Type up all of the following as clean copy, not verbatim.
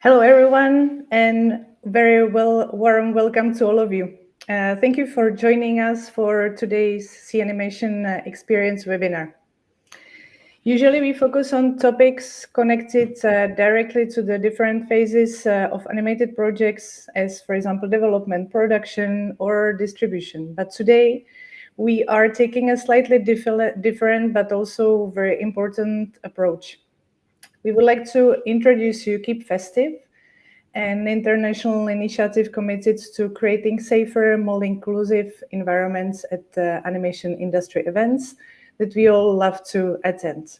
Hello, everyone, and very warm welcome to all of you. Thank you for joining us for today's CEE Animation Experience webinar. Usually, we focus on topics connected directly to the different phases of animated projects, as, for example, development, production, or distribution. But today, we are taking a slightly different but also very important approach. We would like to introduce you Keep Festive, an international initiative committed to creating safer, more inclusive environments at animation industry events that we all love to attend.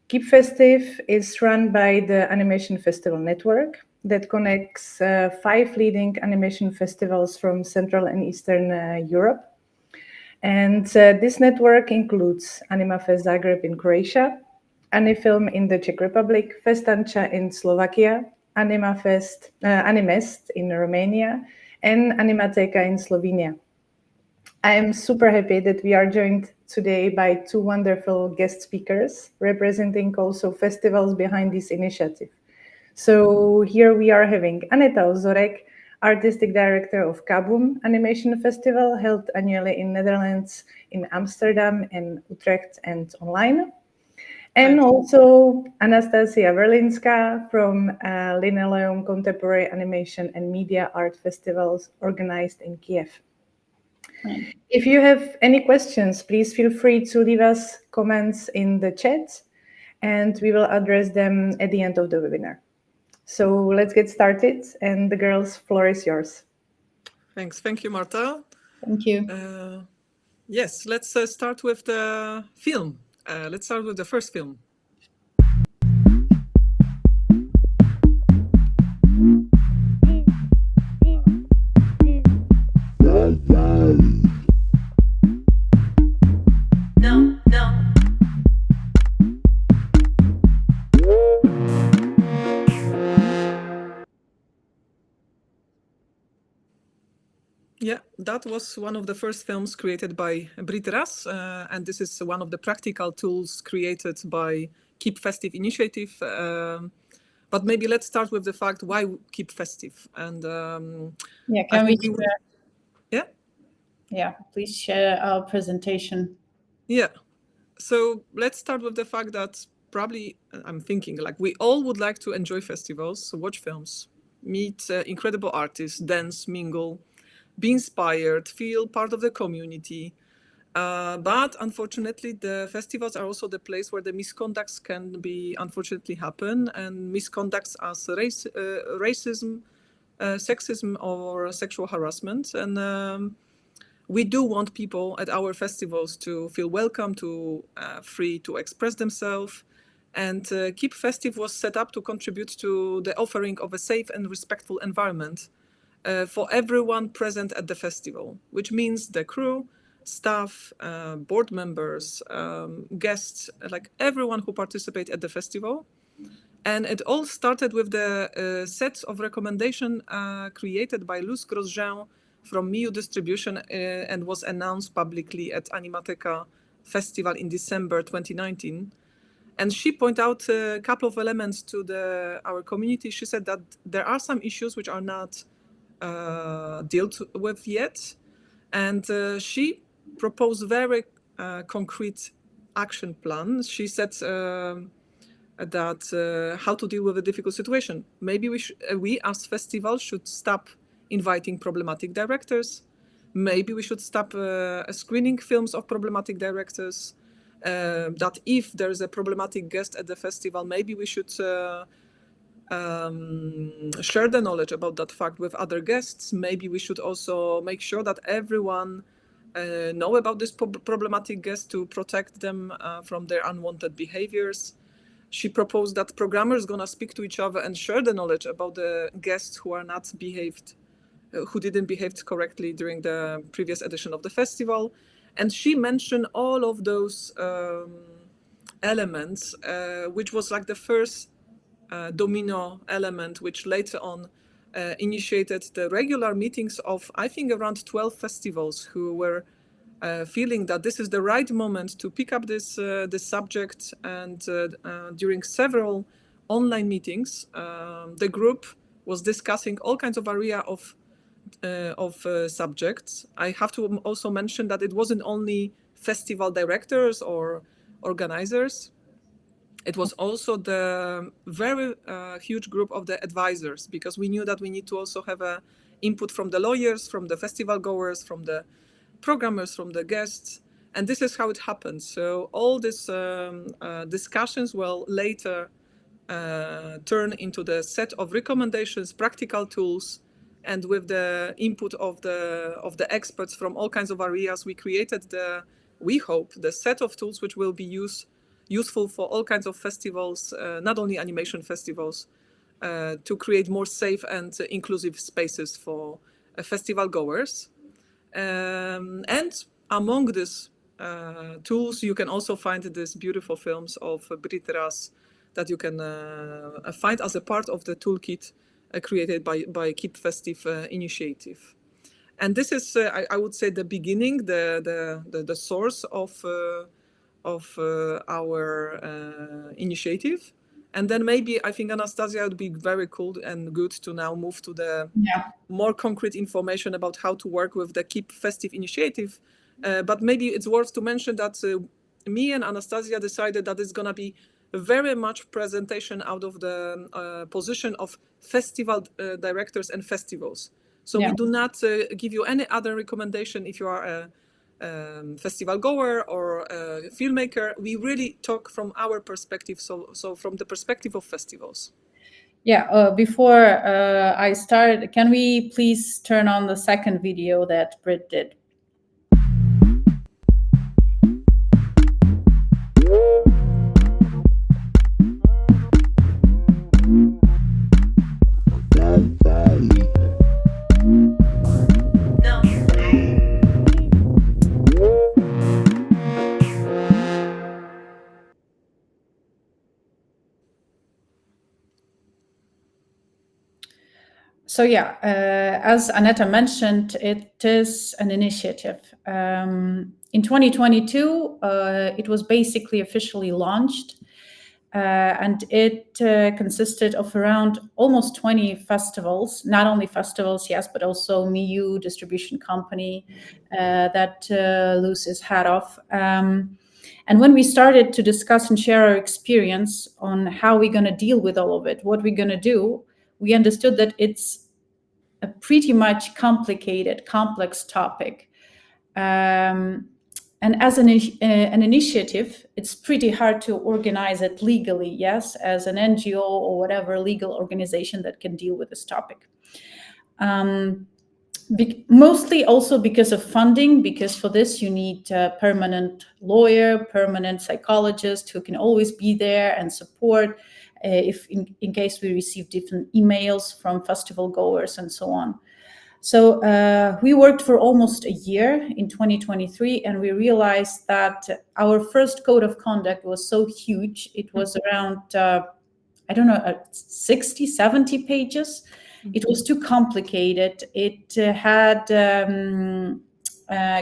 Keep Festive is run by the Animation Festival Network that connects 5 leading animation festivals from Central and Eastern Europe. And this network includes AnimaFest Zagreb in Croatia, Anifilm in the Czech Republic, Festanca in Slovakia, Animest in Romania, and Animateka in Slovenia. I am super happy that we are joined today by 2 wonderful guest speakers representing also festivals behind this initiative. So here we are having Aneta Ozorek, Artistic Director of Kaboom Animation Festival, held annually in Netherlands, in Amsterdam and Utrecht and online. And also Anastasiya Verlinska from LINOLEUM Contemporary Animation and Media Art Festivals organized in Kiev. If you have any questions, please feel free to leave us comments in the chat and we will address them at the end of the webinar. So let's get started, and the girls' floor is yours. Thanks. Thank you, Marta. Thank you. Yes, let's start with the film. Let's start with the first film. Yeah, that was one of the first films created by Brit Ras, and this is one of the practical tools created by Keep Festive initiative. But maybe let's start with the fact why Keep Festive. And yeah, can we share? Yeah? Yeah, please share our presentation. Yeah, so let's start with the fact that probably I'm thinking like we all would like to enjoy festivals, watch films, meet incredible artists, dance, mingle, be inspired, feel part of the community. But unfortunately, the festivals are also the place where the misconducts can be unfortunately happen, and misconducts as racism, sexism, or sexual harassment. And we do want people at our festivals to feel welcome, to free to express themselves. And Keep Festive was set up to contribute to the offering of a safe and respectful environment for everyone present at the festival, which means the crew, staff, board members, guests, like everyone who participate at the festival. And it all started with the set of recommendation created by Luz Grosjean from MIU Distribution and was announced publicly at Animateka Festival in December 2019. And she pointed out a couple of elements to our community. She said that there are some issues which are not dealt with yet, and she proposed very concrete action plan. She said that how to deal with a difficult situation. Maybe we as festival should stop inviting problematic directors. Maybe we should stop screening films of problematic directors. That if there is a problematic guest at the festival, maybe we should share the knowledge about that fact with other guests. Maybe we should also make sure that everyone know about this problematic guest to protect them from their unwanted behaviors. She proposed that programmers gonna speak to each other and share the knowledge about the guests who are not behaved, who didn't behave correctly during the previous edition of the festival. And she mentioned all of those elements, which was like the first domino element, which later on initiated the regular meetings of, I think, around 12 festivals who were feeling that this is the right moment to pick up this subject. And during several online meetings. The group was discussing all kinds of area of subjects. I have to also mention that it wasn't only festival directors or organizers. It was also the very huge group of the advisors, because we knew that we need to also have a input from the lawyers, from the festival goers, from the programmers, from the guests. And this is how it happened. So all these discussions will later turn into the set of recommendations, practical tools, and with the input of the experts from all kinds of areas, we created we hope, the set of tools which will be useful for all kinds of festivals, not only animation festivals, to create more safe and inclusive spaces for festival goers. And among these tools, you can also find these beautiful films of Brit Ras that you can find as a part of the toolkit created by Keep Festive initiative. And this is, I would say, the beginning, the source of our initiative. And then maybe I think Anastasiya would be very cool and good to now move to the more concrete information about how to work with the Keep Festive initiative. But maybe it's worth to mention that me and Anastasiya decided that it's going to be very much presentation out of the position of festival directors and festivals. So we do not give you any other recommendation if you are a festival goer or a filmmaker. We really talk from our perspective, so from the perspective of festivals. Yeah, before I start, can we please turn on the second video that Britt did? So yeah, as Aneta mentioned, it is an initiative. In 2022, it was basically officially launched, and it consisted of around almost 20 festivals, not only festivals, yes, but also MIU distribution company that Luz is head of. And when we started to discuss and share our experience on how we're going to deal with all of it, what we're going to do, we understood that it's a pretty much complicated, complex topic. And as an initiative, it's pretty hard to organize it legally, yes, as an NGO or whatever legal organization that can deal with this topic. Mostly also because of funding, because for this you need a permanent lawyer, permanent psychologist who can always be there and support if in case we receive different emails from festival goers and so on. So we worked for almost a year in 2023, and we realized that our first code of conduct was so huge. It was around, 60, 70 pages. It was too complicated. It had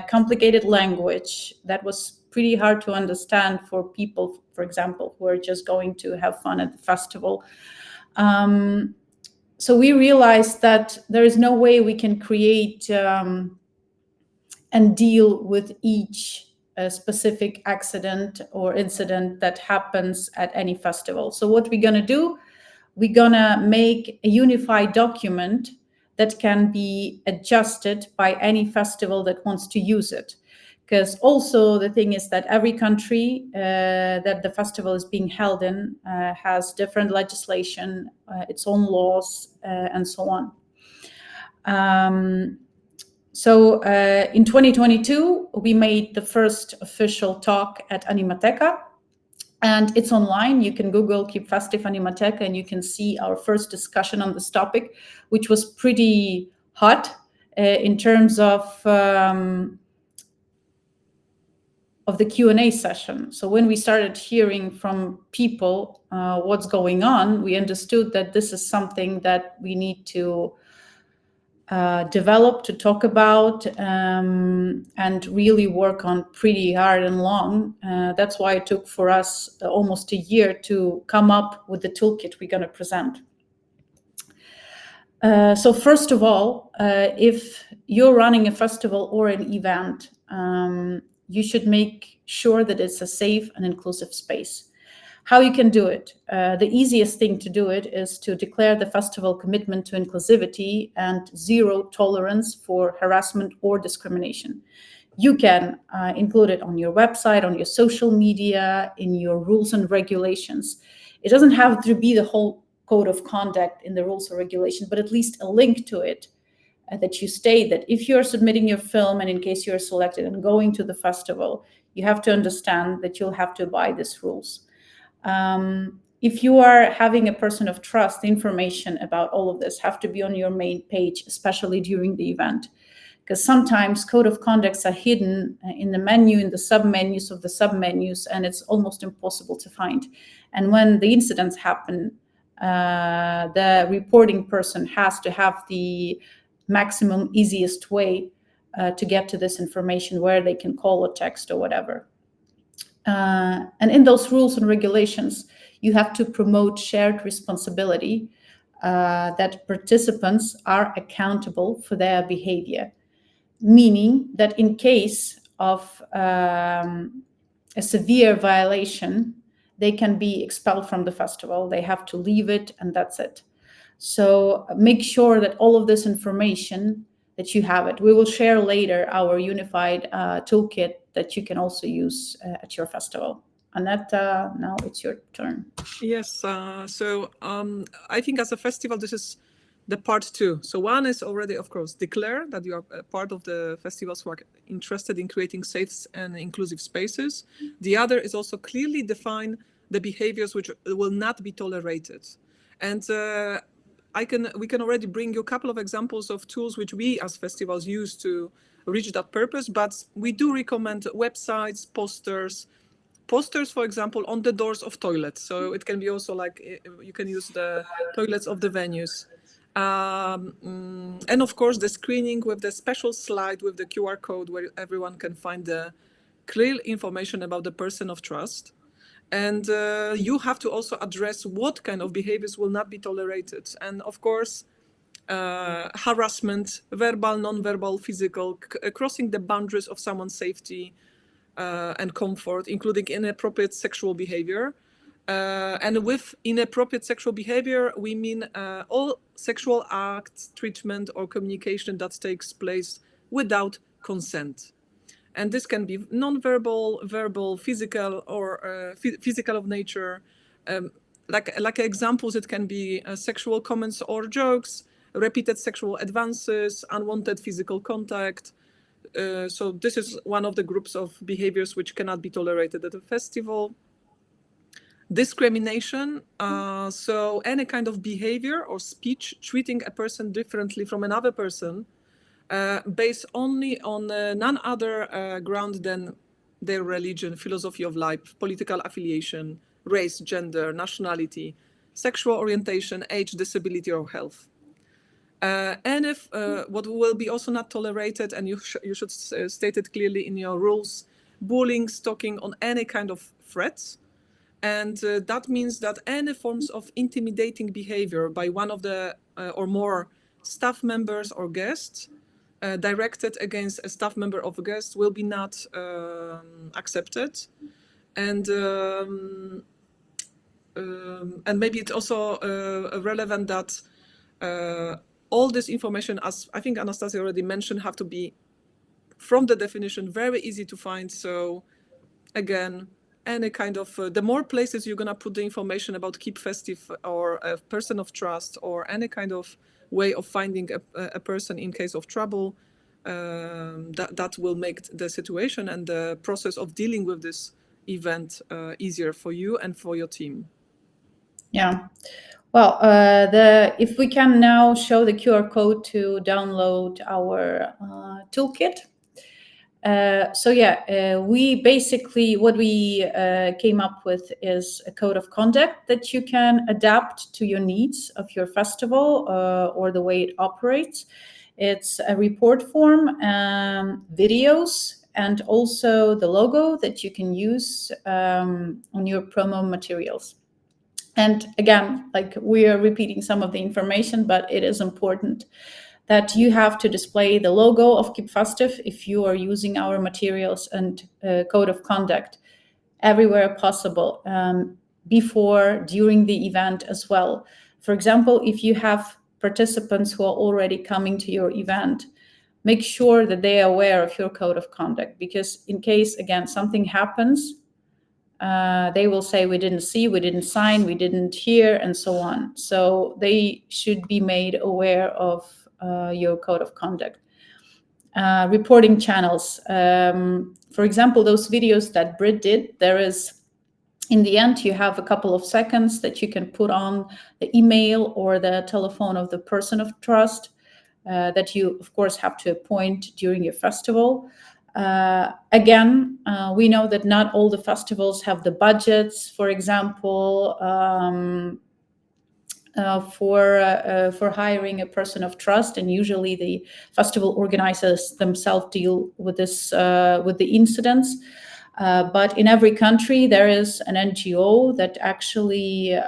complicated language that was pretty hard to understand for people, for example, who are just going to have fun at the festival. So we realized that there is no way we can create and deal with each specific accident or incident that happens at any festival. So what we're going to do, we're going to make a unified document that can be adjusted by any festival that wants to use it. Because also the thing is that every country that the festival is being held in has different legislation, its own laws, and so on. So in 2022, we made the first official talk at Animateca, and it's online. You can Google Keep Festive Animateca, and you can see our first discussion on this topic, which was pretty hot in terms of the Q&A session. So when we started hearing from people what's going on, we understood that this is something that we need to develop, to talk about, and really work on pretty hard and long. That's why it took for us almost a year to come up with the toolkit we're going to present. So first of all, if you're running a festival or an event, you should make sure that it's a safe and inclusive space. How you can do it? The easiest thing to do it is to declare the festival commitment to inclusivity and zero tolerance for harassment or discrimination. You can include it on your website, on your social media, in your rules and regulations. It doesn't have to be the whole code of conduct in the rules or regulation, but at least a link to it that you state that if you're submitting your film and in case you're selected and going to the festival, you have to understand that you'll have to abide these rules. If you are having a person of trust, information about all of this have to be on your main page, especially during the event. Because sometimes code of conducts are hidden in the menu, in the submenus of the submenus, and it's almost impossible to find. And when the incidents happen, the reporting person has to have the maximum easiest way to get to this information, where they can call or text or whatever. And in those rules and regulations, you have to promote shared responsibility, that participants are accountable for their behavior, meaning that in case of a severe violation, they can be expelled from the festival. They have to leave it, and that's it. So make sure that all of this information, that you have it. We will share later our unified toolkit that you can also use at your festival. Aneta, now it's your turn. Yes, I think as a festival, this is the part two. So one is already, of course, declare that you are a part of the festivals who are interested in creating safe and inclusive spaces. The other is also clearly define the behaviors which will not be tolerated. And we can already bring you a couple of examples of tools which we as festivals use to reach that purpose, but we do recommend websites, posters, for example, on the doors of toilets. So it can be also like you can use the toilets of the venues. And of course, the screening with the special slide with the QR code where everyone can find the clear information about the person of trust. And you have to also address what kind of behaviors will not be tolerated. And of course, harassment, verbal, non-verbal, physical, crossing the boundaries of someone's safety and comfort, including inappropriate sexual behavior. And with inappropriate sexual behavior, we mean all sexual acts, treatment, or communication that takes place without consent. And this can be non-verbal, verbal, physical, or physical of nature. Like examples, it can be sexual comments or jokes, repeated sexual advances, unwanted physical contact. So this is one of the groups of behaviors which cannot be tolerated at a festival. Discrimination, so any kind of behavior or speech treating a person differently from another person, based only on none other ground than their religion, philosophy of life, political affiliation, race, gender, nationality, sexual orientation, age, disability, or health. And if what will be also not tolerated, and you should state it clearly in your rules, bullying, stalking on any kind of threats. And that means that any forms of intimidating behavior by one of the or more staff members or guests directed against a staff member of a guest will be not accepted. And maybe it's also relevant that all this information, as I think Anastasiya already mentioned, have to be, from the definition, very easy to find. So again, any kind of, the more places you're gonna put the information about Keep Festive or a person of trust or any kind of way of finding a person in case of trouble, that will make the situation and the process of dealing with this event easier for you and for your team. Yeah. Well, if we can now show the QR code to download our toolkit. We basically, what we came up with is a code of conduct that you can adapt to your needs of your festival or the way it operates. It's a report form, videos, and also the logo that you can use on your promo materials. And again, like, we are repeating some of the information, but it is important that you have to display the logo of Keep Festive if you are using our materials and code of conduct everywhere possible, before, during the event as well. For example, if you have participants who are already coming to your event, make sure that they are aware of your code of conduct, because in case, again, something happens, they will say, we didn't see, we didn't sign, we didn't hear, and so on. So they should be made aware of your code of conduct. Reporting channels. For example, those videos that Brit did, there is, in the end, you have a couple of seconds that you can put on the email or the telephone of the person of trust that you, of course, have to appoint during your festival. Again, we know that not all the festivals have the budgets, for example, for hiring a person of trust, and usually the festival organizers themselves deal with this with the incidents. But in every country, there is an NGO that actually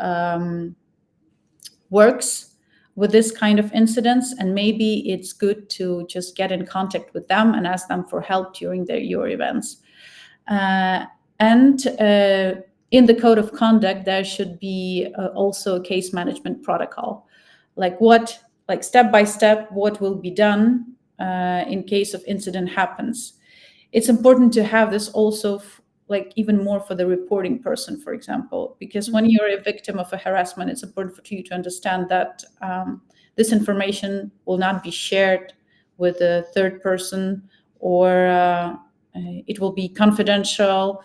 works with this kind of incidents, and maybe it's good to just get in contact with them and ask them for help during your events. And in the code of conduct, there should be also a case management protocol, like step by step, what will be done in case of incident happens. It's important to have this also like even more for the reporting person, for example, because when you're a victim of a harassment, it's important for you to understand that this information will not be shared with a third person, or it will be confidential.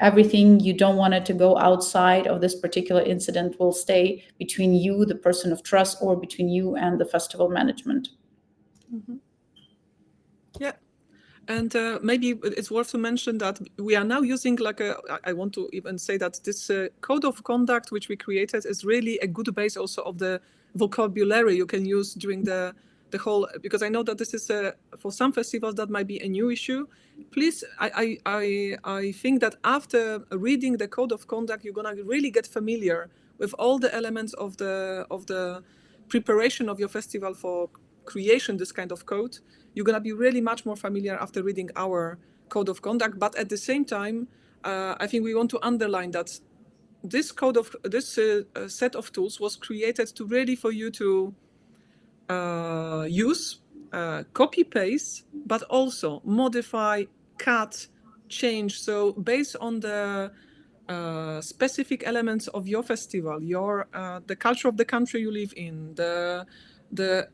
Everything you don't want it to go outside of this particular incident will stay between you, the person of trust, or between you and the festival management. Yeah. And maybe it's worth to mention that we are now using I want to even say that this code of conduct which we created is really a good base also of the vocabulary you can use during the whole, because I know that this is for some festivals that might be a new issue. Please, I think that after reading the code of conduct, you're gonna really get familiar with all the elements of the preparation of your festival for creation this kind of code. You're going to be really much more familiar after reading our code of conduct. But at the same time, I think we want to underline that this set of tools was created to really for you to use, copy paste, but also modify, cut, change. So based on the specific elements of your festival, the culture of the country you live in,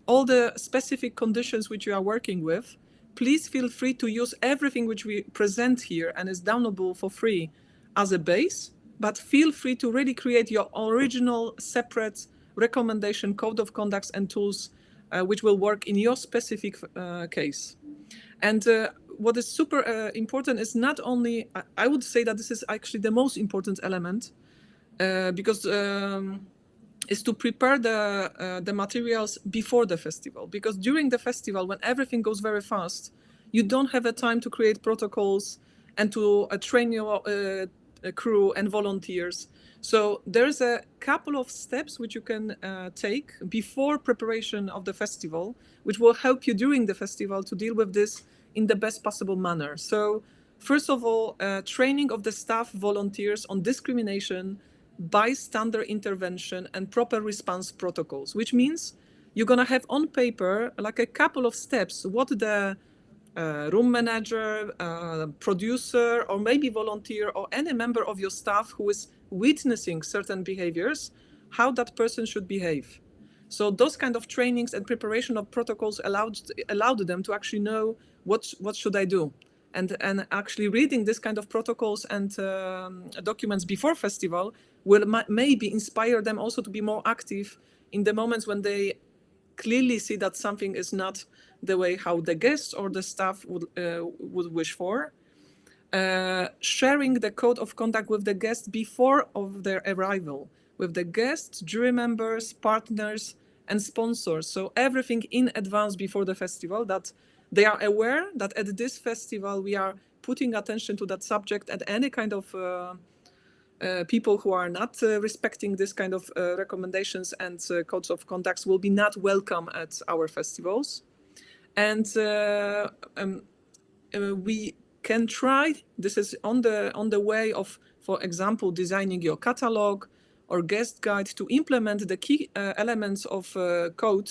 all the specific conditions which you are working with, please feel free to use everything which we present here and is downloadable for free as a base, but feel free to really create your original separate recommendation, code of conducts and tools which will work in your specific case. And what is super important is not only, I would say that this is actually the most important element, because is to prepare the materials before the festival. Because during the festival, when everything goes very fast, you don't have a time to create protocols and to train your crew and volunteers. So there's a couple of steps which you can take before preparation of the festival, which will help you during the festival to deal with this in the best possible manner. So first of all, training of the staff volunteers on discrimination, bystander intervention, and proper response protocols, which means you're going to have on paper like a couple of steps, what the room manager, producer, or maybe volunteer, or any member of your staff who is witnessing certain behaviors, how that person should behave. So those kind of trainings and preparation of protocols allowed them to actually know what should I do. And actually reading this kind of protocols and documents before festival will maybe inspire them also to be more active in the moments when they clearly see that something is not the way how the guests or the staff would wish for. Sharing the code of conduct with the guests before of their arrival, with the guests, jury members, partners, and sponsors. So everything in advance before the festival, that they are aware that at this festival we are putting attention to that subject, and any kind of people who are not respecting this kind of recommendations and codes of conduct will be not welcome at our festivals. And we can try, this is on the way of, for example, designing your catalog or guest guide to implement the key elements of code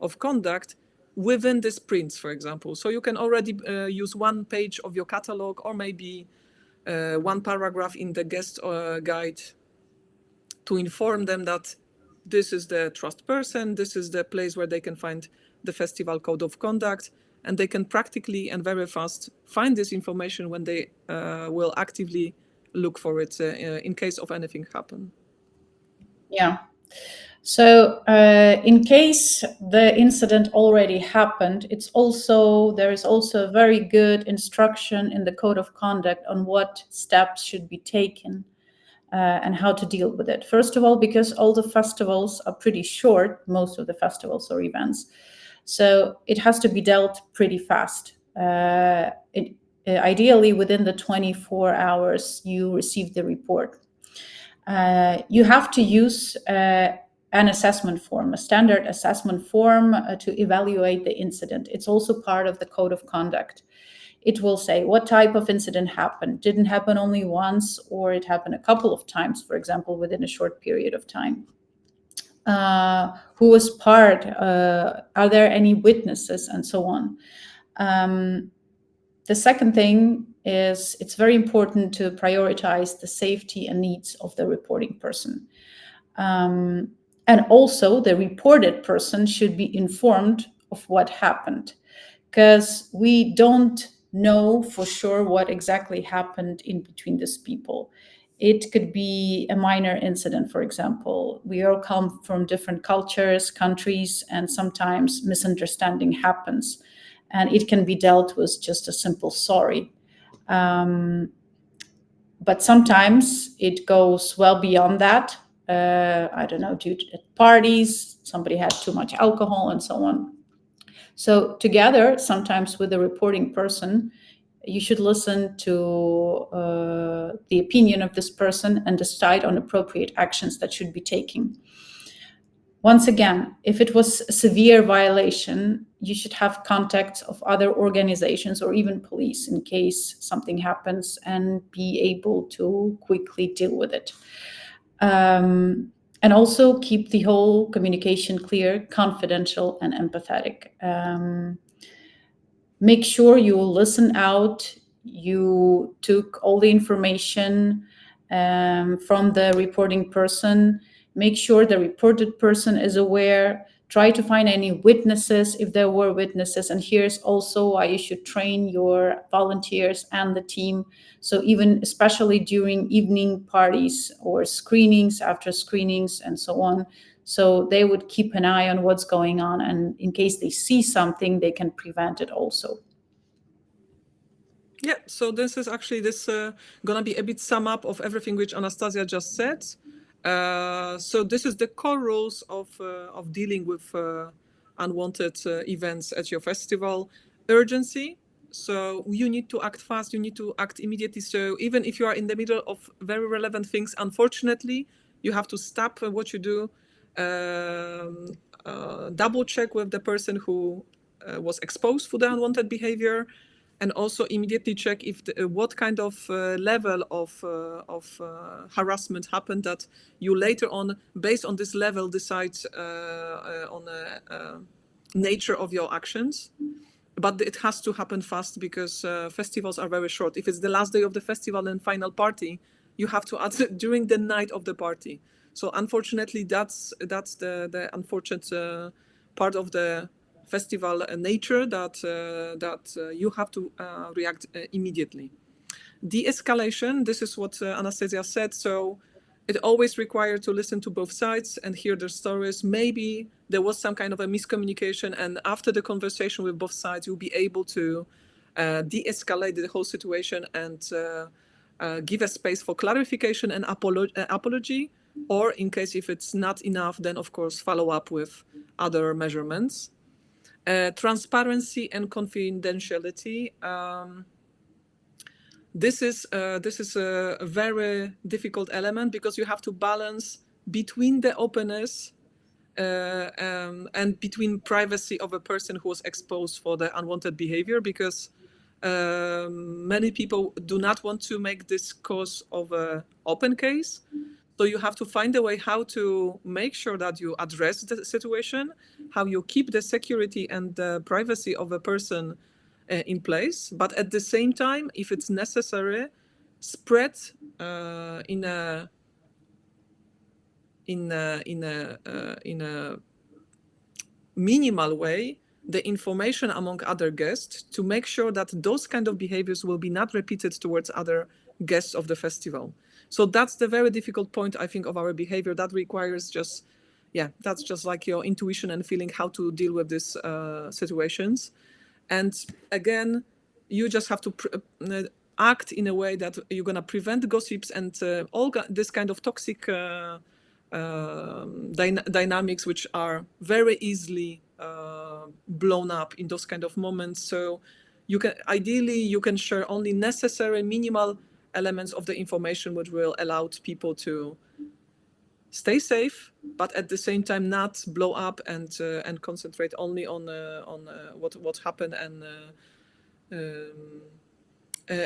of conduct within the sprints, for example. So you can already use one page of your catalog, or maybe one paragraph in the guest guide to inform them that this is the trust person, this is the place where they can find the festival code of conduct, and they can practically and very fast find this information when they will actively look for it in case of anything happen. Yeah. So in case the incident already happened, there is also a very good instruction in the code of conduct on what steps should be taken and how to deal with it. First of all, because all the festivals are pretty short, most of the festivals or events, so it has to be dealt pretty fast. Ideally, within the 24 hours you receive the report. You have to use an assessment form, a standard assessment form to evaluate the incident. It's also part of the code of conduct. It will say what type of incident happened. Didn't happen only once, or it happened a couple of times, for example, within a short period of time. Who was part? Are there any witnesses, and so on. The second thing is it's very important to prioritize the safety and needs of the reporting person. And also the reported person should be informed of what happened, because we don't know for sure what exactly happened in between these people. It could be a minor incident, for example. We all come from different cultures, countries, and sometimes misunderstanding happens. And it can be dealt with just a simple sorry. But sometimes it goes well beyond that. I don't know, due to parties, somebody had too much alcohol and so on. So together, sometimes with the reporting person, you should listen to the opinion of this person and decide on appropriate actions that should be taken. Once again, if it was a severe violation, you should have contacts of other organizations or even police in case something happens, and be able to quickly deal with it. And also keep the whole communication clear, confidential, and empathetic. Make sure you listen out. You took all the information from the reporting person. Make sure the reported person is aware. Try to find any witnesses if there were witnesses. And here's also why you should train your volunteers and the team. So even especially during evening parties or screenings, after screenings and so on. So they would keep an eye on what's going on. And in case they see something, they can prevent it also. Yeah, so this is actually gonna be a bit sum up of everything which Anastasiya just said. So this is the core rules of dealing with unwanted events at your festival. Urgency. So you need to act fast. You need to act immediately. So even if you are in the middle of very relevant things, unfortunately, you have to stop what you do. Double check with the person who was exposed to the unwanted behavior. And also immediately check if what kind of level of harassment happened, that you later on, based on this level, decide on the nature of your actions. But it has to happen fast, because festivals are very short. If it's the last day of the festival and final party, you have to answer during the night of the party. So unfortunately, that's the unfortunate part of the festival nature, that you have to react immediately. De-escalation, this is what Anastasiya said. So it always requires to listen to both sides and hear their stories. Maybe there was some kind of a miscommunication, and after the conversation with both sides, you'll be able to de-escalate the whole situation and give a space for clarification and apology. or in case if it's not enough, then of course follow up with other measurements. Transparency and confidentiality. This is a very difficult element because you have to balance between the openness and between privacy of a person who was exposed for the unwanted behavior, because many people do not want to make this cause of an open case. So you have to find a way how to make sure that you address the situation, how you keep the security and the privacy of a person in place, but at the same time, if it's necessary, spread in a minimal way the information among other guests to make sure that those kind of behaviors will be not repeated towards other guests of the festival. So that's the very difficult point, I think, of our behavior. That requires just, that's just like your intuition and feeling how to deal with these situations. And again, you just have to act in a way that you're going to prevent gossips and all this kind of toxic dynamics, which are very easily blown up in those kind of moments. So you can share only necessary minimal elements of the information which will allow people to stay safe, but at the same time not blow up and concentrate only on what happened and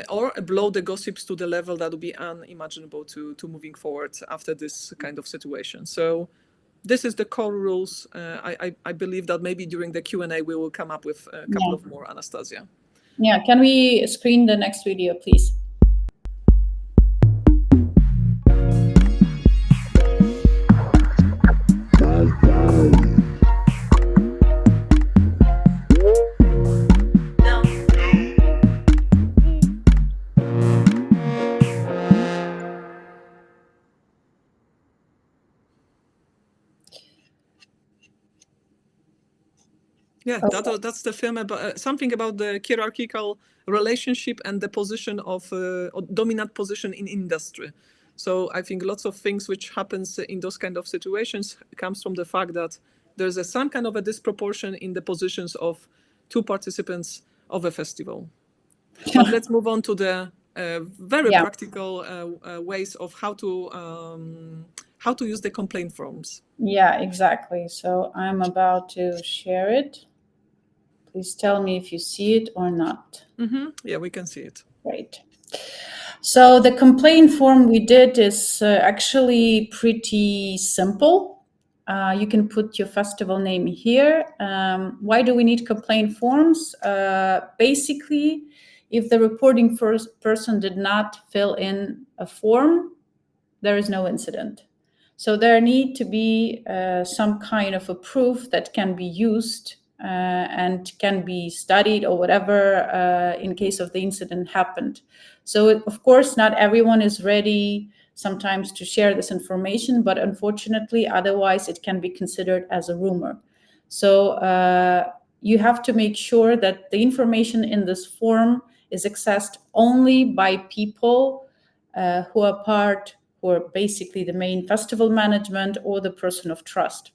or blow the gossips to the level that would be unimaginable to moving forward after this kind of situation. So this is the core rules. I believe that maybe during the Q&A we will come up with a couple of more, Anastasiya. Yeah, can we screen the next video, please? Yeah, that's the film about something about the hierarchical relationship and the position of dominant position in industry. So I think lots of things which happens in those kind of situations comes from the fact that there's some kind of a disproportion in the positions of two participants of a festival. But let's move on to the very practical ways of how to use the complaint forms. Yeah, exactly. So I'm about to share it. Please tell me if you see it or not. Mm-hmm. Yeah, we can see it. Great. So the complaint form we did is actually pretty simple. You can put your festival name here. Why do we need complaint forms? Basically, if the reporting person did not fill in a form, there is no incident. So there need to be some kind of a proof that can be used and can be studied or whatever in case of the incident happened. So of course, not everyone is ready sometimes to share this information, but unfortunately, otherwise it can be considered as a rumor. So you have to make sure that the information in this form is accessed only by people who are basically the main festival management or the person of trust.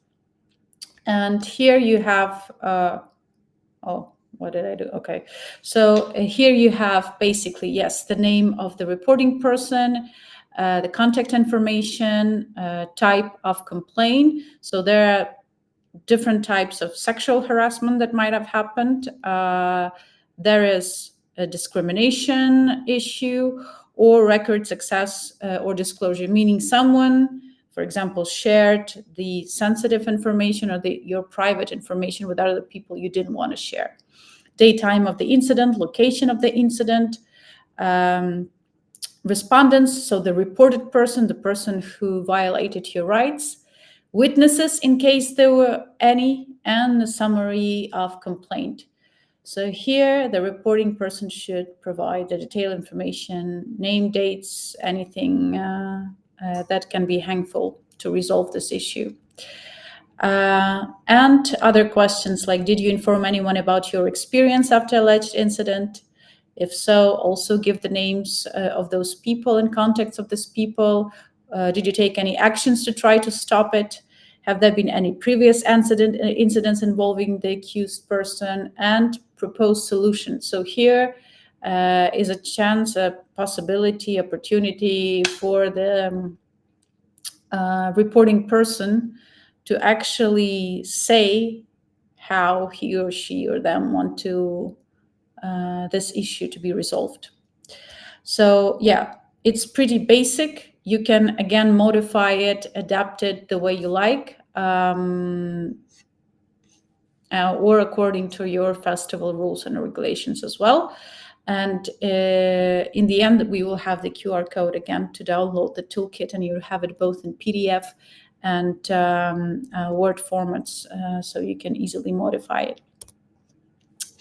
And here you have, what did I do? Okay. So here you have basically, yes, the name of the reporting person, the contact information, type of complaint. So there are different types of sexual harassment that might have happened. There is a discrimination issue or record success or disclosure, meaning someone, for example, shared the sensitive information or your private information with other people you didn't want to share. Daytime of the incident, location of the incident, respondents, so the reported person, the person who violated your rights, witnesses in case there were any, and a summary of complaint. So here the reporting person should provide the detailed information, name, dates, anything that can be helpful to resolve this issue. And other questions like, did you inform anyone about your experience after alleged incident? If so, also give the names of those people and contacts of these people. Did you take any actions to try to stop it? Have there been any previous incidents involving the accused person? And propose solutions. So here is a chance, a possibility, opportunity for the reporting person to actually say how he or she or them want to this issue to be resolved. So yeah, it's pretty basic. You can again modify it, adapt it the way you like, or according to your festival rules and regulations as well. And in the end, we will have the QR code again to download the toolkit, and you'll have it both in PDF and Word formats, so you can easily modify it.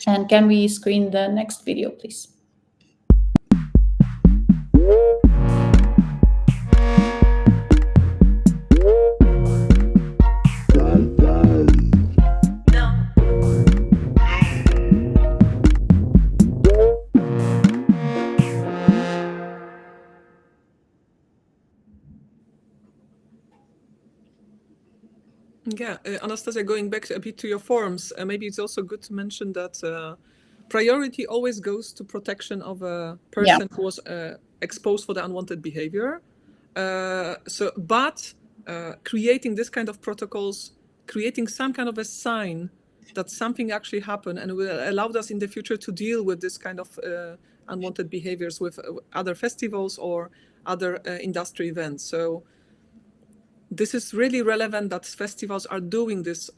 And can we screen the next video, please? Yeah, Anastasiya, going back a bit to your forms, maybe it's also good to mention that priority always goes to protection of a person who was exposed for the unwanted behavior. But creating this kind of protocols, creating some kind of a sign that something actually happened and will allow us in the future to deal with this kind of unwanted behaviors with other festivals or other industry events. So this is really relevant that festivals are doing this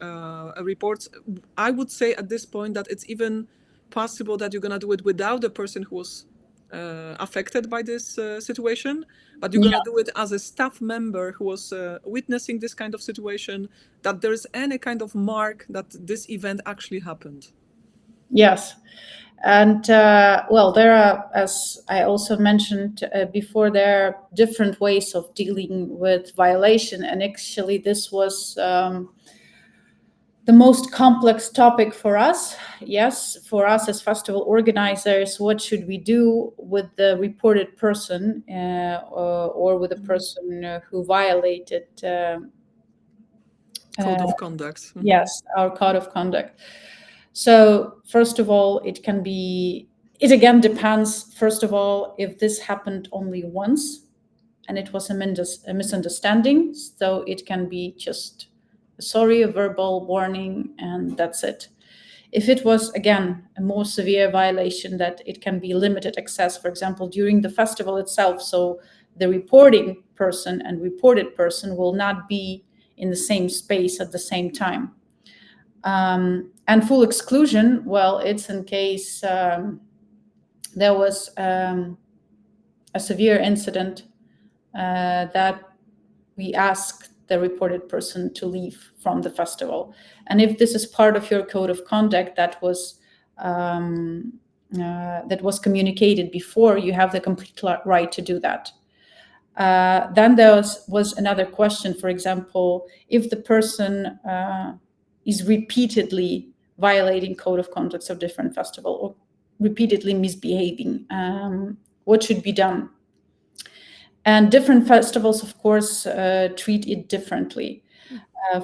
reports. I would say at this point that it's even possible that you're going to do it without the person who was affected by this situation, but you're going to do it as a staff member who was witnessing this kind of situation, that there's any kind of mark that this event actually happened. Yes. And well, there are, as I also mentioned before, there are different ways of dealing with violation. And actually, this was the most complex topic for us. Yes, for us as festival organizers, what should we do with the reported person or with a person who violated code of conduct? Yes, our code of conduct. So first of all, it again depends, first of all, if this happened only once and it was a misunderstanding. So it can be just a verbal warning, and that's it. If it was, again, a more severe violation, that it can be limited access, for example, during the festival itself. So the reporting person and reported person will not be in the same space at the same time. And full exclusion, well, it's in case there was a severe incident that we ask the reported person to leave from the festival. And if this is part of your code of conduct that was communicated before, you have the complete right to do that. Then there was another question, for example, if the person is repeatedly violating code of conducts of different festival or repeatedly misbehaving, what should be done? And different festivals, of course, treat it differently.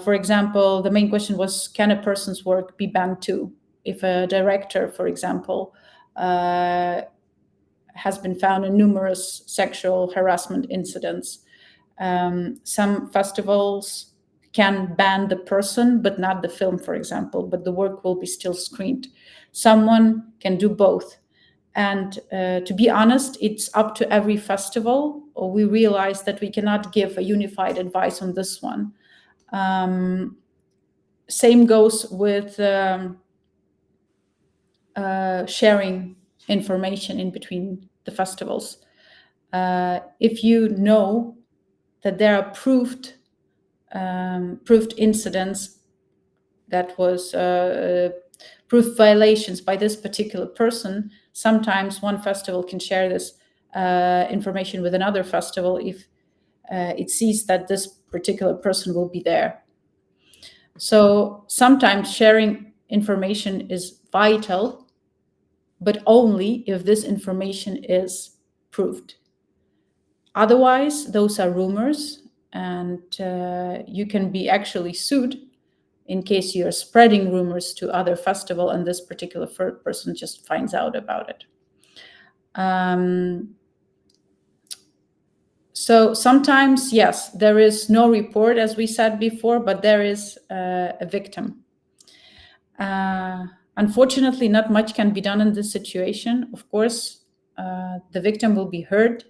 For example, the main question was, can a person's work be banned too? If a director, for example, has been found in numerous sexual harassment incidents, some festivals can ban the person, but not the film, for example, but the work will be still screened. Someone can do both. And to be honest, it's up to every festival, or we realize that we cannot give a unified advice on this one. Same goes with sharing information in between the festivals. If you know that there are proved incidents that was proved violations by this particular person, sometimes one festival can share this information with another festival if it sees that this particular person will be there. So sometimes sharing information is vital, but only if this information is proved. Otherwise, those are rumors, and you can be actually sued in case you're spreading rumors to other festival and this particular person just finds out about it. So sometimes, yes, there is no report, as we said before, but there is a victim. Unfortunately, not much can be done in this situation. Of course, the victim will be heard.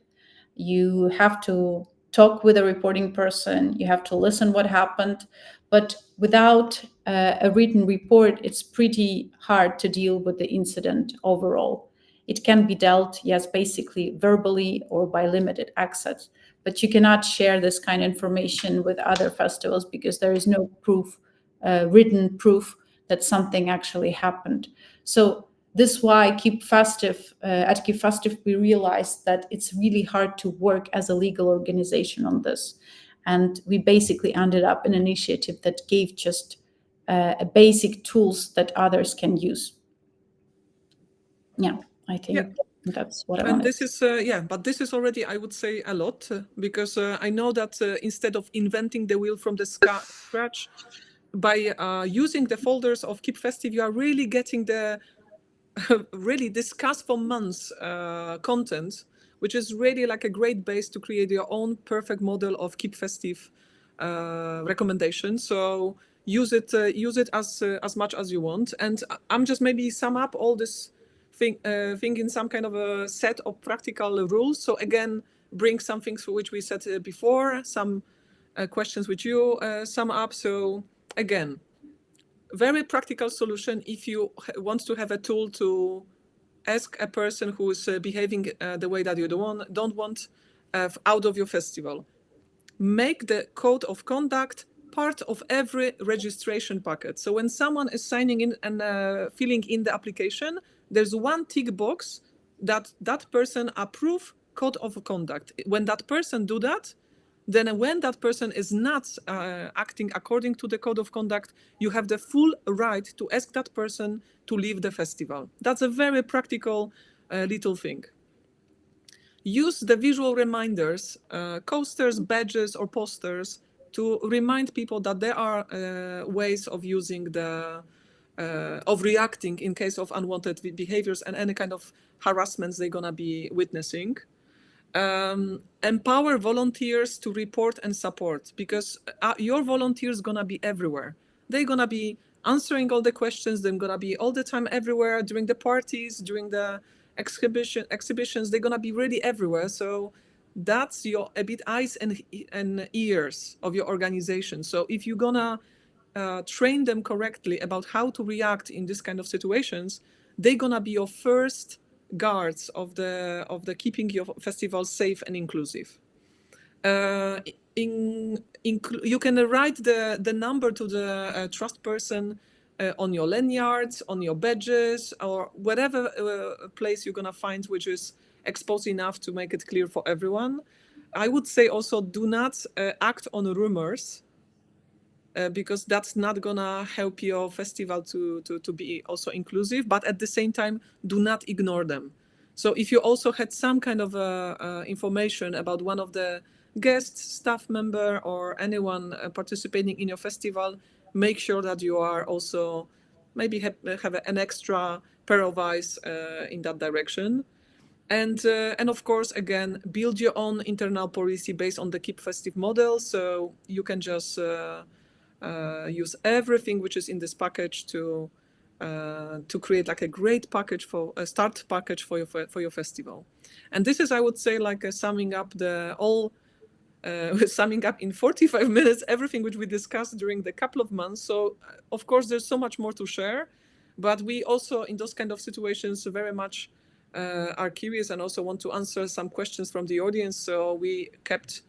You have to talk with a reporting person. You have to listen what happened. But without a written report, it's pretty hard to deal with the incident overall. It can be dealt, yes, basically verbally or by limited access. But you cannot share this kind of information with other festivals because there is no proof, written proof that something actually happened. So this is why Keep Festive, at Keep Festive, we realized that it's really hard to work as a legal organization on this. And we basically ended up an initiative that gave just a basic tools that others can use. Yeah, I think that's what I And wanted. this is, but this is already, I would say, a lot, because I know that instead of inventing the wheel from the scratch, by using the folders of Keep Festive, you are really getting the really discussed for months content, which is really like a great base to create your own perfect model of Keep Festive recommendation. So use it as much as you want. And I'm just maybe sum up all this thing in some kind of a set of practical rules. So again, bring some things for which we said before, some questions which you sum up. So again, very practical solution if you want to have a tool to ask a person who is behaving the way that you don't want out of your festival. Make the code of conduct part of every registration packet. So when someone is signing in and filling in the application, there's one tick box that that person approve code of conduct. When that person do that, then when that person is not acting according to the code of conduct, you have the full right to ask that person to leave the festival. That's a very practical little thing. Use the visual reminders, coasters, badges, or posters to remind people that there are ways of using of reacting in case of unwanted behaviors and any kind of harassments they're gonna be witnessing. Empower volunteers to report and support, because your volunteers gonna be everywhere. They're gonna be answering all the questions. They're gonna be all the time everywhere during the parties, during the exhibitions. They're gonna be really everywhere. So that's your a bit eyes and ears of your organization. So if you're gonna train them correctly about how to react in this kind of situations, they're gonna be your first guards of the keeping your festival safe and inclusive. You can write the number to the trust person on your lanyards, on your badges, or whatever place you're gonna find which is exposed enough to make it clear for everyone. I would say also do not act on rumors, because that's not gonna help your festival to be also inclusive, but at the same time, do not ignore them. So if you also had some kind of information about one of the guests, staff member, or anyone participating in your festival, make sure that you are also maybe have an extra pair of eyes in that direction. And of course, again, build your own internal policy based on the Keep Festive model. So you can just use everything which is in this package to create like a great package for a start package for your festival. And this is, I would say, like summing up summing up in 45 minutes everything which we discussed during the couple of months. So of course there's so much more to share, but we also in those kind of situations very much are curious and also want to answer some questions from the audience. So we kept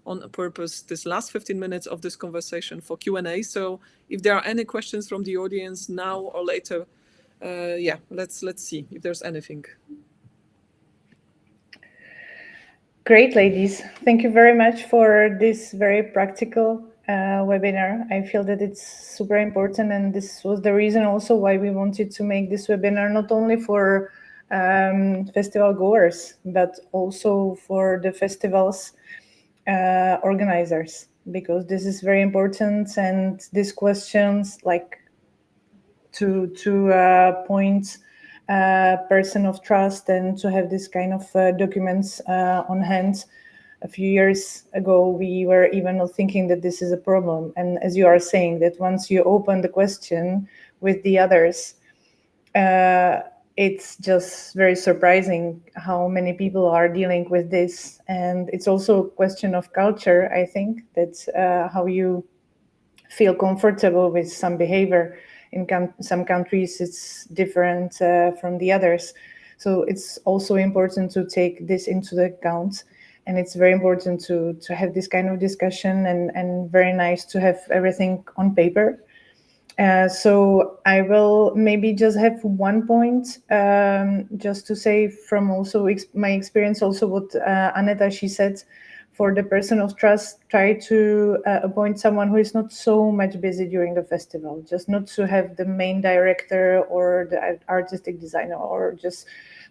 on purpose this last 15 minutes of this conversation for Q&A. So if there are any questions from the audience now or later, let's see if there's anything. Great, ladies. Thank you very much for this very practical webinar. I feel that it's super important, and this was the reason also why we wanted to make this webinar, not only for festival goers, but also for the festivals organizers, because this is very important. And these questions, like to point person of trust and to have this kind of documents on hand. A few years ago, we were even not thinking that this is a problem. And as you are saying, that once you open the question with the others, it's just very surprising how many people are dealing with this. And it's also a question of culture, I think, that's how you feel comfortable with some behavior. In some countries, it's different from the others. So it's also important to take this into account. And it's very important to have this kind of discussion, and very nice to have everything on paper. So I will maybe just have one point, just to say from also my experience, also what Aneta, she said, for the person of trust, try to appoint someone who is not so much busy during the festival, just not to have the main director or the artistic designer or just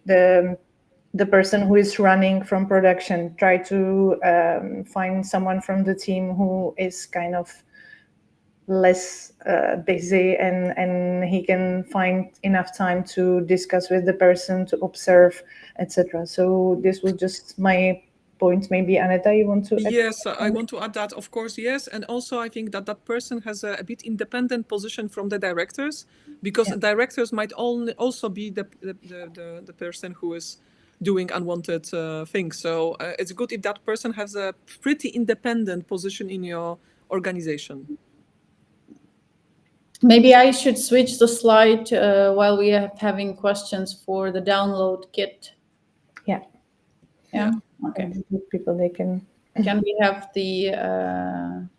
the person who is running from production. Try to find someone from the team who is kind of less busy, and he can find enough time to discuss with the person, to observe, etc. So this was just my point. Maybe Aneta, you want to add? Yes, I want to add that, of course, yes. And also I think that that person has a bit independent position from the directors, because directors might also be the person who is doing unwanted things. So it's good if that person has a pretty independent position in your organization. Maybe I should switch the slide while we are having questions for the download kit. Yeah. Yeah. Okay. People, they can. Can we have the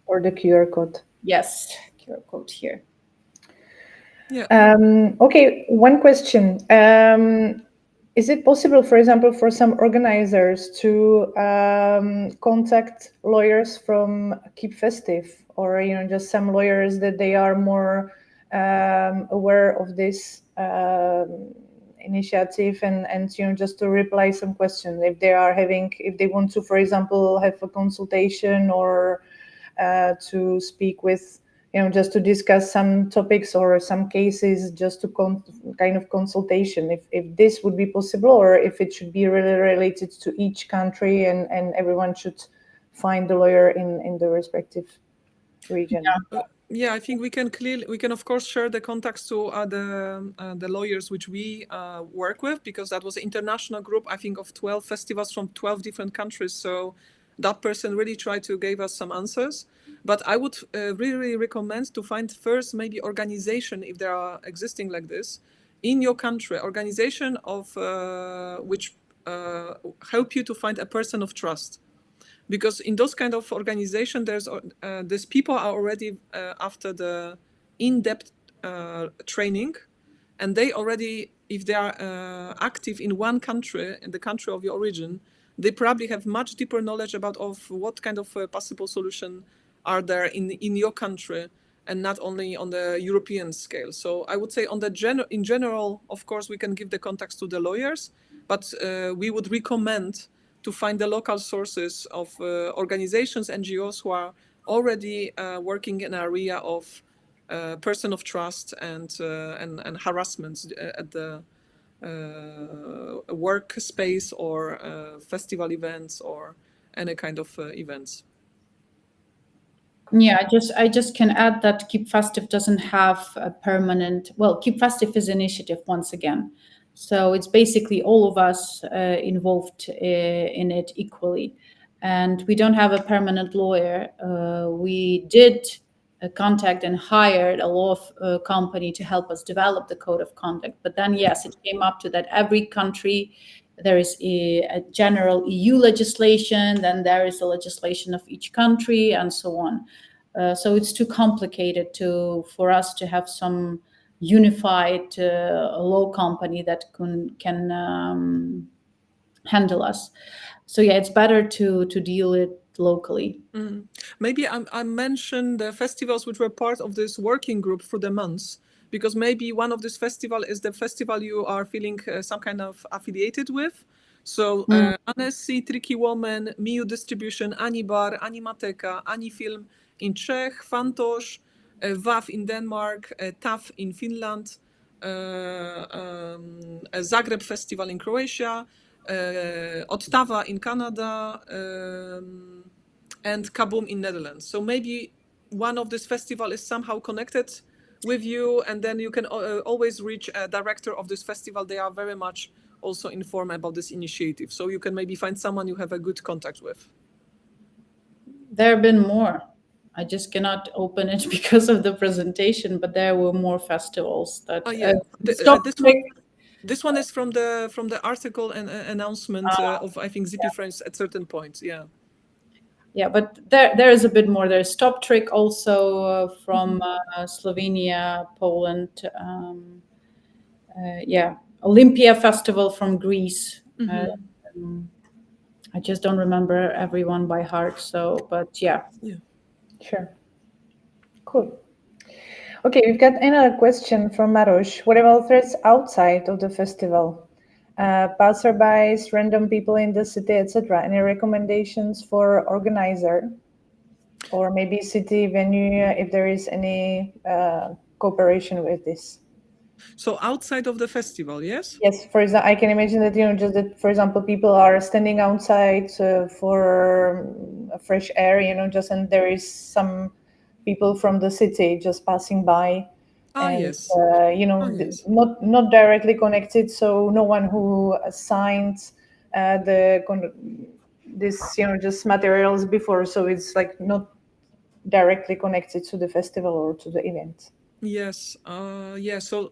or the QR code? Yes, QR code here. Yeah. Okay. One question. Is it possible, for example, for some organizers to contact lawyers from Keep Festive, or just some lawyers that they are more aware of this initiative, and just to reply some questions if they want to, for example, have a consultation, or to speak with, just to discuss some topics or some cases, just to kind of consultation, if this would be possible, or if it should be really related to each country, and everyone should find the lawyer in the respective region. Yeah, I think we can of course share the contacts to the lawyers which we work with, because that was an international group, I think, of 12 festivals from 12 different countries. So that person really tried to give us some answers. But I would really recommend to find first maybe organization, if there are existing like this in your country, organization of which help you to find a person of trust. Because in those kind of organization, there's people are already after the in-depth training, and they already, if they are active in one country, in the country of your origin, they probably have much deeper knowledge about of what kind of possible solution are there in your country, and not only on the European scale. So I would say in general, of course, we can give the contacts to the lawyers, but we would recommend to find the local sources of organizations, NGOs who are already working in an area of person of trust and harassment at the workspace or festival events or any kind of events. Yeah, I just can add that Keep Festive doesn't have a permanent. Well, Keep Festive is initiative once again, so it's basically all of us involved in it equally, and we don't have a permanent lawyer. We did contact and hired a law company to help us develop the code of conduct, but then yes, it came up to that every country there is a general EU legislation, then there is the legislation of each country, and so on. So it's too complicated for us to have some unified law company that can handle us. So yeah, it's better to deal it locally. Maybe I mentioned the festivals which were part of this working group for the months, because maybe one of this festival is the festival you are feeling some kind of affiliated with. So Anesi, Tricky Woman, Miu Distribution, Anibar, Animateka, Anifilm in Czech, Fantosh, WAF in Denmark, TAF in Finland, Zagreb Festival in Croatia, Ottawa in Canada, and Kaboom in Netherlands. So maybe one of this festival is somehow connected with you, and then you can always reach a director of this festival. They are very much also informed about this initiative. So you can maybe find someone you have a good contact with. There have been more. I just cannot open it because of the presentation, but there were more festivals that stop. This one is from the article and announcement of, I think, Zippy Frames at certain points. Yeah. Yeah, but there is a bit more. There's Stop Trick also from Slovenia, Poland. Yeah, Olympia Festival from Greece. I just don't remember everyone by heart. So, but yeah. Yeah. Sure. Cool. Okay, we've got another question from Marosh. What about threats outside of the festival? Passerbys, random people in the city, etc. Any recommendations for organizer? Or maybe city venue, if there is any cooperation with this? So outside of the festival, yes? Yes, for example, I can imagine that, just that, for example, people are standing outside for fresh air, just, and there is some people from the city just passing by, and Yes. Yes. not directly connected, so no one who signed this, just materials before, so it's like not directly connected to the festival or to the event. Yes. Yeah. So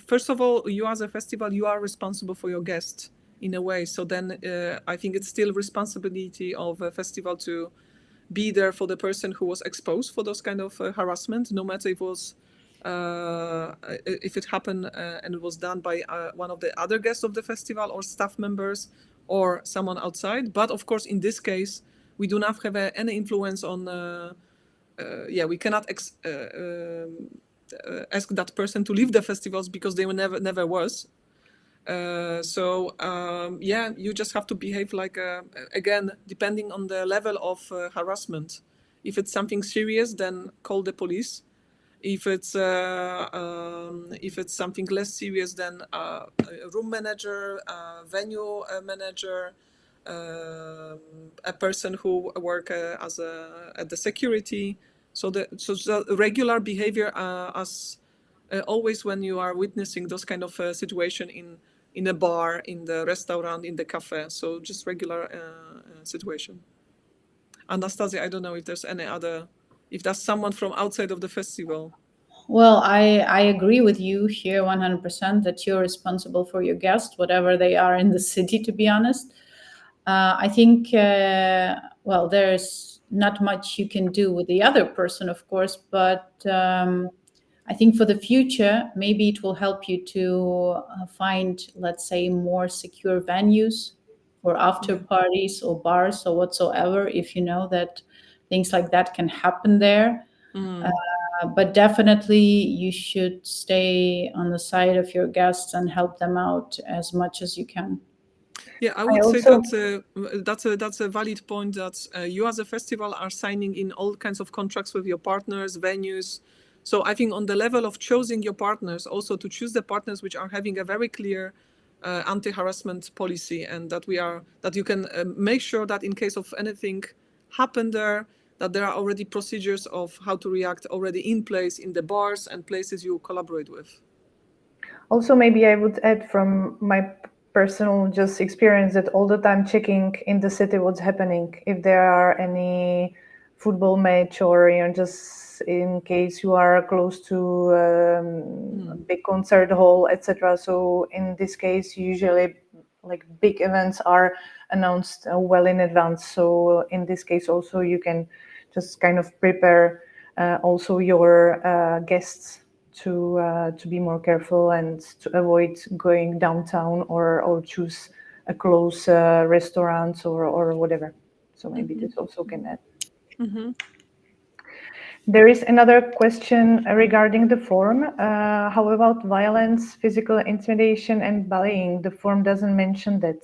first of all, you as a festival, you are responsible for your guests in a way. So then I think it's still responsibility of a festival to be there for the person who was exposed for those kind of harassment, no matter if it happened and it was done by one of the other guests of the festival or staff members or someone outside. But of course, in this case, we do not have any influence on. We cannot ask that person to leave the festivals because they never was. You just have to behave like again, depending on the level of harassment. If it's something serious, then call the police. If it's something less serious, then a room manager, venue manager, a person who work at the security. So the regular behavior as always when you are witnessing those kind of situation in a bar, in the restaurant, in the cafe. So just regular situation. Anastasia, I don't know if there's any other, if there's someone from outside of the festival. Well, I agree with you here 100% that you're responsible for your guests, whatever they are in the city, to be honest. I think, there's not much you can do with the other person, of course, but I think for the future, maybe it will help you to find, let's say, more secure venues for after parties or bars or whatsoever, if you know that things like that can happen there. But definitely you should stay on the side of your guests and help them out as much as you can. Yeah, I would say that's a valid point, that you as a festival are signing in all kinds of contracts with your partners, venues. So I think on the level of choosing your partners, also to choose the partners which are having a very clear anti-harassment policy, and that you can make sure that in case of anything happen there, that there are already procedures of how to react already in place in the bars and places you collaborate with. Also, maybe I would add from my personal just experience that all the time checking in the city what's happening, if there are any football match, or just in case you are close to a big concert hall, etc. So in this case, usually like big events are announced well in advance. So in this case also you can just kind of prepare also your guests to be more careful and to avoid going downtown or choose a close restaurant or whatever. So maybe this also can add. There is another question regarding the form. How about violence, physical intimidation, and bullying? The form doesn't mention that.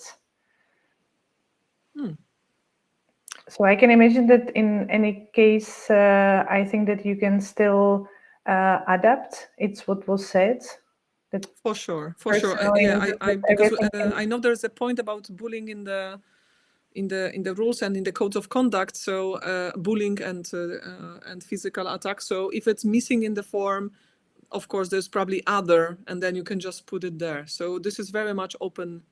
So I can imagine that in any case, I think that you can still adapt. It's what was said. That For sure. personally, Yeah, that because everything can... I know there's a point about bullying in the rules and in the codes of conduct. So bullying and physical attack. So if it's missing in the form, of course, there's probably other, and then you can just put it there. So this is very much open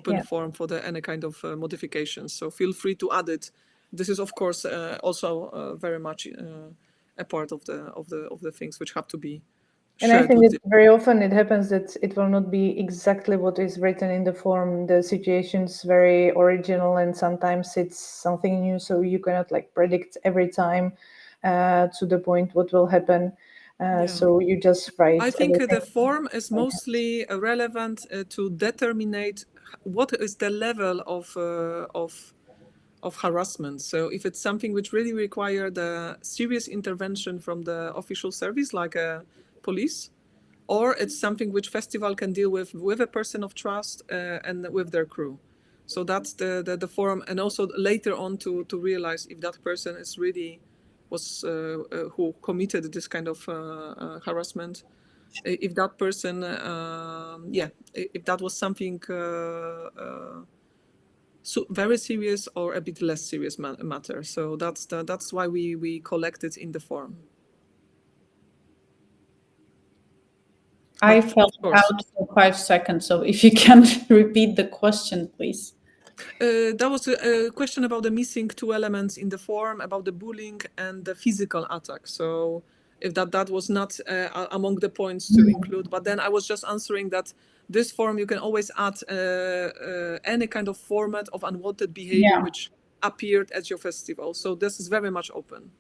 Yeah. form for any kind of modifications. So feel free to add it. This is, of course, also very much a part of the things which have to be And I shared think with that very often it happens that it will not be exactly what is written in the form. The situation's very original, and sometimes it's something new, so you cannot like predict every time to the point what will happen. So you just write I think everything. the form is mostly relevant to determine what is the level of harassment. So if it's something which really require the serious intervention from the official service, like a police, or it's something which festival can deal with a person of trust and with their crew. So that's the forum, and also later on to realize if that person is really was who committed this kind of harassment, if that person, if that was something very serious or a bit less serious matter. So that's why we collect it in the form. I But fell of course, out for 5 seconds, so if you can repeat the question, please. that was a question about the missing two elements in the form, about the bullying and the physical attack. So if that was not among the points to include, but then I was just answering that this form you can always add any kind of format of unwanted behavior Yeah. which appeared at your festival. So this is very much open.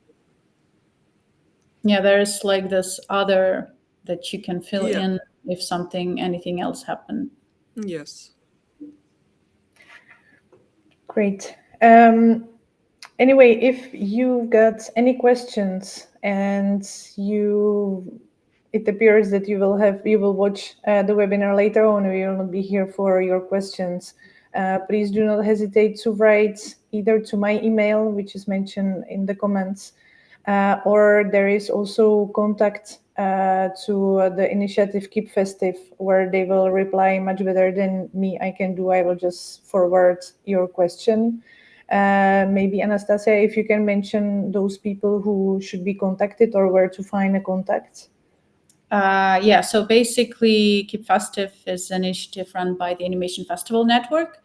Yeah, there's like this other that you can fill Yeah. in if anything else happened. Yes. Great. Anyway, if you've got any questions and it appears that you will watch the webinar later on, we will not be here for your questions. Please do not hesitate to write either to my email, which is mentioned in the comments, or there is also contact to the initiative Keep Festive, where they will reply much better than me I can do. I will just forward your question. Maybe Anastasiya, if you can mention those people who should be contacted or where to find a contact. Yeah, so basically, Keep Festive is an initiative run by the Animation Festival Network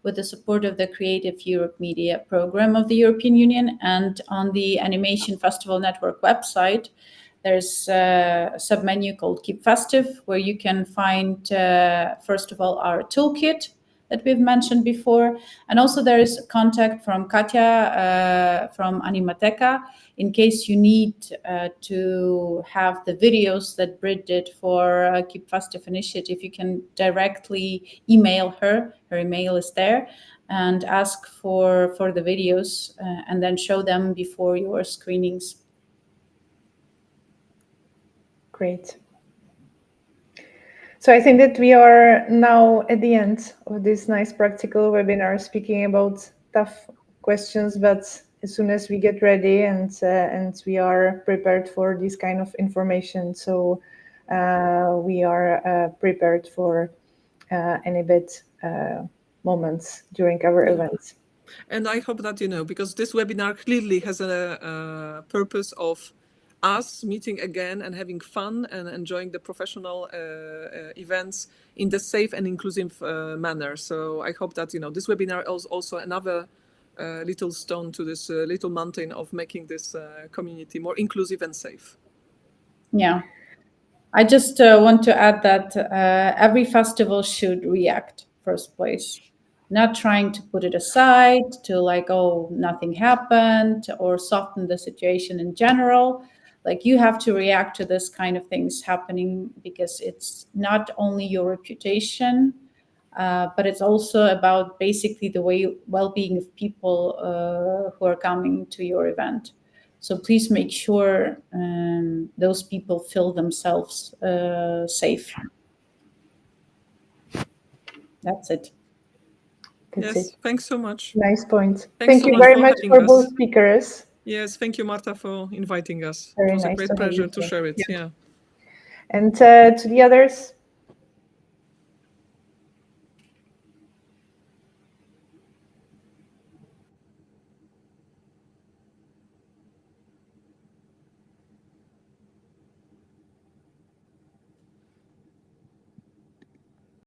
with the support of the Creative Europe Media Program of the European Union. And on the Animation Festival Network website, there's a submenu called Keep Festive, where you can find, first of all, our toolkit that we've mentioned before. And also there is contact from Katja from Animateca in case you need to have the videos that Brit did for Keep Festive Initiative. You can directly email her. Her email is there, and ask for the videos and then show them before your screenings. Great. So I think that we are now at the end of this nice practical webinar speaking about tough questions, but as soon as we get ready and we are prepared for this kind of information, so we are prepared for any bad moments during our events. And I hope that, because this webinar clearly has a purpose of us meeting again and having fun and enjoying the professional events in the safe and inclusive manner. So I hope that, this webinar is also another little stone to this little mountain of making this community more inclusive and safe. Yeah. I just want to add that every festival should react first place, not trying to put it aside to like, oh, nothing happened or soften the situation in general. Like you have to react to this kind of things happening because it's not only your reputation, but it's also about basically the well-being of people who are coming to your event. So please make sure those people feel themselves safe. That's it. That's Yes, it. thanks so much. Nice point. Thanks Thank so you much very for much having for us. both speakers. Yes, thank you, Marta, for inviting us. Very It was a nice great to have pleasure you to here. share it. Yeah. Yeah. And to the others,